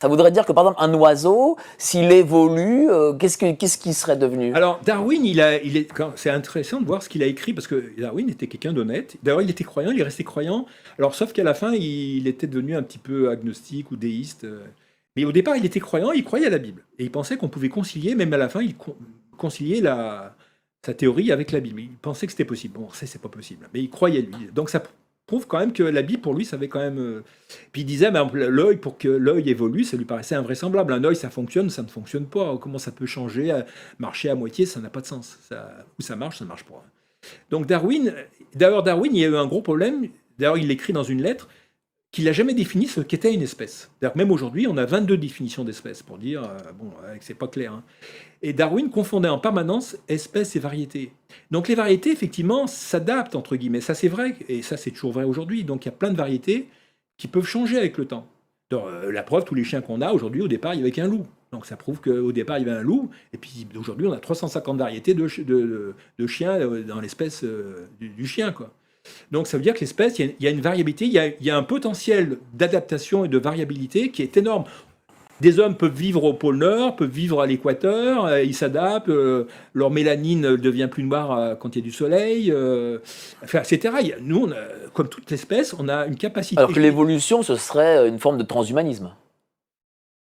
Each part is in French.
Ça voudrait dire que, par exemple, un oiseau, s'il évolue, qu'est-ce qu'il serait devenu? Alors, Darwin, c'est intéressant de voir ce qu'il a écrit, parce que Darwin était quelqu'un d'honnête. D'ailleurs, il était croyant, il est resté croyant. Alors, sauf qu'à la fin, il était devenu un petit peu agnostique ou déiste. Mais au départ, il était croyant, il croyait à la Bible. Et il pensait qu'on pouvait concilier, même à la fin, concilier sa théorie avec la Bible. Il pensait que c'était possible. Bon, ça, c'est pas possible. Mais il croyait, lui. Donc, ça prouve quand même que la Bible, pour lui, ça avait quand même... Puis il disait, mais l'œil, pour que l'œil évolue, ça lui paraissait invraisemblable. Un œil, ça fonctionne, ça ne fonctionne pas. Comment ça peut changer, marcher à moitié, ça n'a pas de sens. Ou ça marche pas. Donc d'ailleurs Darwin, il y a eu un gros problème. D'ailleurs, il l'écrit dans une lettre qu'il n'a jamais défini ce qu'était une espèce. D'ailleurs, même aujourd'hui, on a 22 définitions d'espèces pour dire, c'est pas clair. Hein. Et Darwin confondait en permanence espèces et variétés. Donc les variétés, effectivement, s'adaptent, entre guillemets. Ça, c'est vrai, et ça, c'est toujours vrai aujourd'hui. Donc il y a plein de variétés qui peuvent changer avec le temps. Donc, la preuve, tous les chiens qu'on a aujourd'hui, au départ, il y avait qu'un loup. Donc ça prouve qu'au départ, il y avait un loup. Et puis aujourd'hui, on a 350 variétés de chiens dans l'espèce du chien, quoi. Donc ça veut dire que l'espèce, il y a une variabilité, il y a un potentiel d'adaptation et de variabilité qui est énorme. Des hommes peuvent vivre au pôle Nord, peuvent vivre à l'équateur, ils s'adaptent, leur mélanine devient plus noire quand il y a du soleil, etc. Nous, comme toute espèce, on a une capacité... Alors que l'évolution, ce serait une forme de transhumanisme.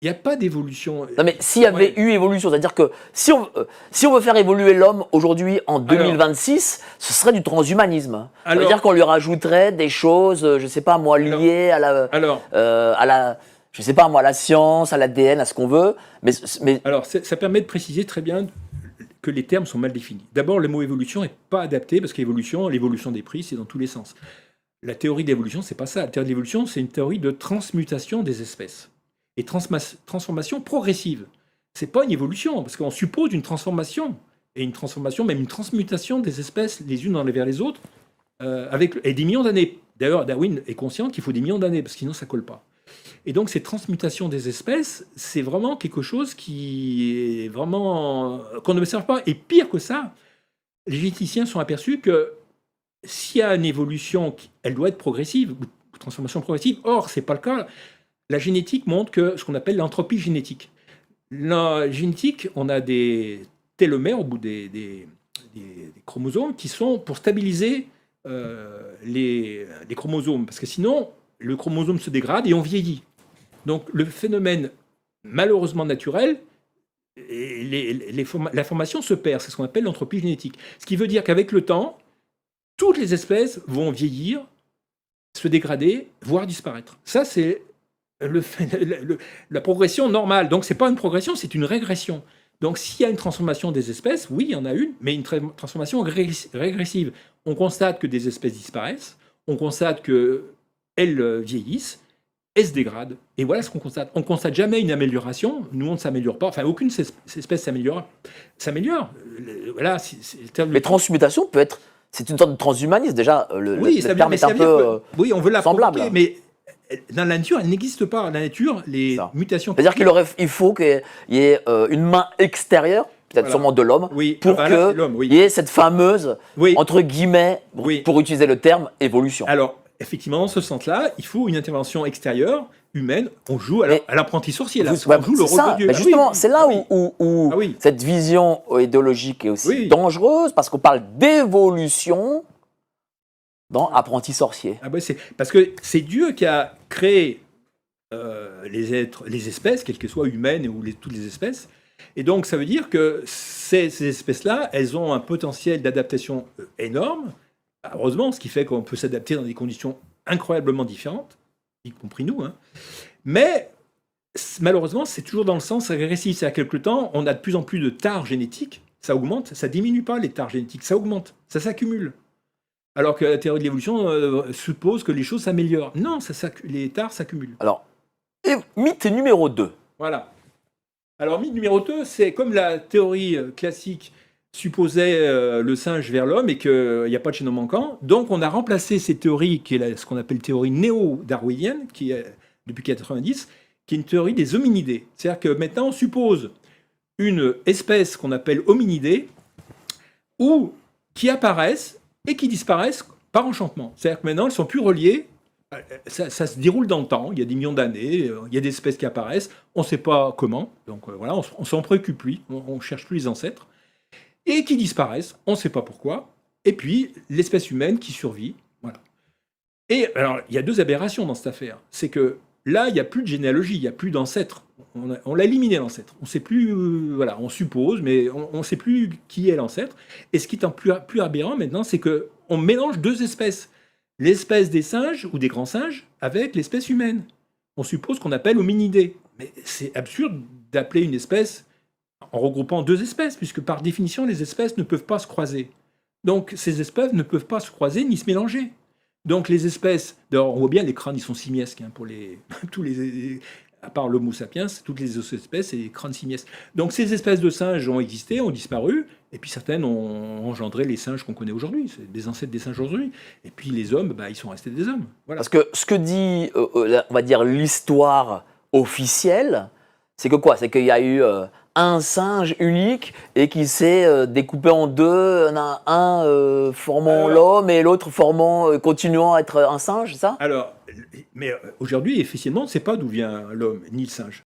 Il n'y a pas d'évolution. Non mais s'il y avait eu évolution, c'est-à-dire que si on veut faire évoluer l'homme aujourd'hui en 2026, ce serait du transhumanisme. Ça veut dire qu'on lui rajouterait des choses, je sais pas moi, liées à la je sais pas moi, à la science, à l'ADN, à ce qu'on veut. Mais... Alors ça permet de préciser très bien que les termes sont mal définis. D'abord, le mot évolution n'est pas adapté parce qu'évolution, l'évolution des prix, c'est dans tous les sens. La théorie d'évolution, c'est pas ça. La théorie d'évolution, c'est une théorie de transmutation des espèces. Et transformation progressive. C'est pas une évolution, parce qu'on suppose une transformation, et une transformation, même une transmutation des espèces les unes vers les autres, et des millions d'années. D'ailleurs, Darwin est conscient qu'il faut des millions d'années, parce que sinon ça colle pas. Et donc cette transmutation des espèces, c'est vraiment quelque chose qui est vraiment qu'on n'observe pas. Et pire que ça, les généticiens sont aperçus que s'il y a une évolution, elle doit être progressive, ou transformation progressive. Or, c'est pas le cas. La génétique montre que ce qu'on appelle l'entropie génétique. La génétique, on a des télomères au bout des chromosomes qui sont pour stabiliser les chromosomes, parce que sinon, le chromosome se dégrade et on vieillit. Donc le phénomène malheureusement naturel, la formation se perd, c'est ce qu'on appelle l'entropie génétique. Ce qui veut dire qu'avec le temps, toutes les espèces vont vieillir, se dégrader, voire disparaître. Ça, c'est la progression normale. Donc, ce n'est pas une progression, c'est une régression. Donc, s'il y a une transformation des espèces, oui, il y en a une, mais une transformation régressive. On constate que des espèces disparaissent, on constate qu'elles vieillissent, elles se dégradent. Et voilà ce qu'on constate. On ne constate jamais une amélioration. Nous, on ne s'améliore pas. Enfin, aucune espèce s'améliore. Voilà, mais transmutation peut être... C'est une sorte de transhumanisme. Déjà, le terme est un peu oui, on veut la semblable. Provoquer, mais dans la nature, elle n'existe pas. Dans la nature, les mutations... C'est-à-dire qu'il faut qu'il y ait une main extérieure, peut-être sûrement de l'homme, pour qu'il y ait cette fameuse, entre guillemets, pour utiliser le terme, évolution. Alors, effectivement, dans ce sens-là, il faut une intervention extérieure, humaine. On joue à l'apprenti sorcier, là. On joue le rôle de Dieu. Mais justement, c'est là où cette vision idéologique est aussi dangereuse, parce qu'on parle d'évolution dans apprenti sorcier. Parce que c'est Dieu qui a créé les espèces, quelles qu'elles soient humaines ou toutes les espèces. Et donc, ça veut dire que ces espèces-là, elles ont un potentiel d'adaptation énorme. Heureusement, ce qui fait qu'on peut s'adapter dans des conditions incroyablement différentes, y compris nous. Hein. Mais malheureusement, c'est toujours dans le sens régressif. C'est à quelque temps, on a de plus en plus de tares génétiques. Ça augmente, ça diminue pas les tares génétiques, ça augmente, ça s'accumule. Alors que la théorie de l'évolution suppose que les choses s'améliorent. Non, les tares s'accumulent. Alors, mythe numéro 2. Voilà. Alors, mythe numéro 2, c'est comme la théorie classique supposait le singe vers l'homme et qu'il n'y a pas de chaînon manquant. Donc, on a remplacé cette théorie, qui est ce qu'on appelle théorie néo-darwinienne, qui est depuis 1990, qui est une théorie des hominidés. C'est-à-dire que maintenant, on suppose une espèce qu'on appelle hominidés, ou qui apparaissent et qui disparaissent par enchantement. C'est-à-dire que maintenant, elles ne sont plus reliées Ça se déroule dans le temps, il y a des millions d'années, il y a des espèces qui apparaissent, on ne sait pas comment, donc voilà, on s'en préoccupe plus, on ne cherche plus les ancêtres, et qui disparaissent, on ne sait pas pourquoi, et puis l'espèce humaine qui survit, voilà. Et alors, il y a deux aberrations dans cette affaire, c'est que là, il n'y a plus de généalogie, il n'y a plus d'ancêtres, on l'a éliminé l'ancêtre, on ne sait plus, voilà, on suppose, mais on ne sait plus qui est l'ancêtre, et ce qui est plus aberrant maintenant, c'est qu'on mélange deux espèces, l'espèce des singes ou des grands singes avec l'espèce humaine. On suppose qu'on appelle hominidés. Mais c'est absurde d'appeler une espèce en regroupant deux espèces, puisque par définition, les espèces ne peuvent pas se croiser. Donc ces espèces ne peuvent pas se croiser ni se mélanger. Donc les espèces, d'ailleurs on voit bien les crânes, ils sont simiesques, hein, pour tous les, à part l'Homo sapiens, toutes les autres espèces, c'est des crânes simiesques. Donc ces espèces de singes ont existé, ont disparu, et puis certaines ont engendré les singes qu'on connaît aujourd'hui, c'est des ancêtres des singes aujourd'hui. Et puis les hommes, ils sont restés des hommes. Voilà. Parce que ce que dit, on va dire, l'histoire officielle, c'est que quoi? C'est qu'il y a eu un singe unique et qui s'est découpé en deux, un formant l'homme et l'autre formant, continuant à être un singe, c'est ça? Alors, mais aujourd'hui, officiellement, on ne sait pas d'où vient l'homme ni le singe.